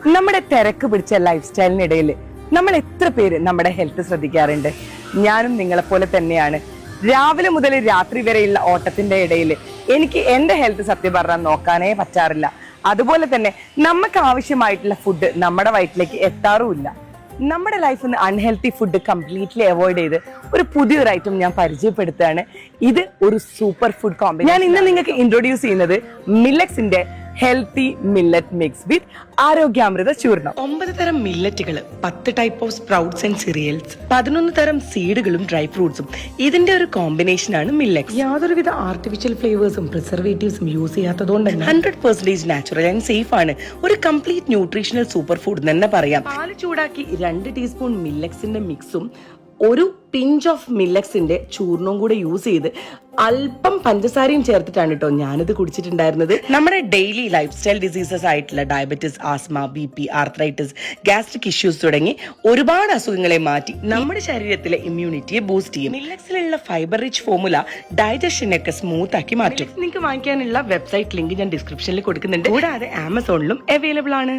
നമ്മുടെ തിരക്ക് പിടിച്ച ലൈഫ് സ്റ്റൈലിനിടയിൽ നമ്മൾ എത്ര പേര് നമ്മുടെ ഹെൽത്ത് ശ്രദ്ധിക്കാറുണ്ട്? ഞാനും നിങ്ങളെപ്പോലെ തന്നെയാണ്. രാവിലെ മുതൽ രാത്രി വരെയുള്ള ഓട്ടത്തിന്റെ ഇടയിൽ എനിക്ക് എന്റെ ഹെൽത്ത് സത്യം പറഞ്ഞാൽ നോക്കാനേ പറ്റാറില്ല. അതുപോലെ തന്നെ നമുക്ക് ആവശ്യമായിട്ടുള്ള ഫുഡ് നമ്മുടെ വയറ്റിലേക്ക് എത്താറുമില്ല. നമ്മുടെ ലൈഫിൽ നിന്ന് അൺഹെൽത്തി ഫുഡ് കംപ്ലീറ്റ്ലി അവോയ്ഡ് ചെയ്ത് ഒരു പുതിയൊരു ഐറ്റം ഞാൻ പരിചയപ്പെടുത്തുകയാണ്. ഇത് ഒരു സൂപ്പർ ഫുഡ് കോമ്പിനേഷൻ. ഞാൻ ഇന്ന് നിങ്ങൾക്ക് ഇൻട്രൊഡ്യൂസ് ചെയ്യുന്നത് മില്ലറ്റ്സിന്റെ ഹെൽത്തി മില്ലറ്റ് മിക്സ് വിത്ത് ആരോഗ്യാമൃത ചൂർണം. 9 തരം മില്ലറ്റുകൾ, 10 type of sprouts and cereals, 11 തരം സീഡുകളും ഡ്രൈ ഫ്രൂട്ട്സും, ഇതിന്റെ ഒരു കോമ്പിനേഷൻ ആണ് മില്ലറ്റ്സ്. യാതൊരുവിധ ആർട്ടിഫിഷ്യൽ ഫ്ലേവേഴ്സും പ്രിസർവേറ്റീവ്സും യൂസ് ചെയ്യാത്തതുകൊണ്ട് 100% നാച്ചുറൽ ആൻഡ് സേഫ് ആണ്. ഒരു കംപ്ലീറ്റ് ന്യൂട്രീഷണൽ സൂപ്പർ ഫുഡ് തന്നെ പറയാം. പാല് ചൂടാക്കി 2 ടീസ്പൂൺ മില്ലറ്റ്സിന്റെ മിക്സും ഒരു പിഞ്ച് ഓഫ് മില്ലറ്റ്സിന്റെ ചൂർണവും കൂടെ യൂസ് ചെയ്ത് അല്പം പഞ്ചസാരയും ചേർത്തിട്ടാണ് കേട്ടോ ഞാനിത് കുടിച്ചിട്ടുണ്ടായിരുന്നത്. നമ്മുടെ ഡെയിലി ലൈഫ് സ്റ്റൈൽ ഡിസീസസ് ആയിട്ടുള്ള diabetes, asthma, BP, arthritis, gastric issues തുടങ്ങി ഒരുപാട് അസുഖങ്ങളെ മാറ്റി നമ്മുടെ ശരീരത്തിലെ ഇമ്മ്യൂണിറ്റിയെ ബൂസ്റ്റ് ചെയ്യും. മില്ലറ്റ്സിലുള്ള ഫൈബർ റിച്ച് ഫോമുല ഡൈജഷനൊക്കെ സ്മൂത്ത് ആക്കി മാറ്റും. നിങ്ങൾക്ക് വാങ്ങിക്കാനുള്ള വെബ്സൈറ്റ് ലിങ്ക് ഞാൻ ഡിസ്ക്രിപ്ഷനിൽ കൊടുക്കുന്നുണ്ട്. കൂടാതെ ആമസോണിലും അവൈലബിൾ ആണ്.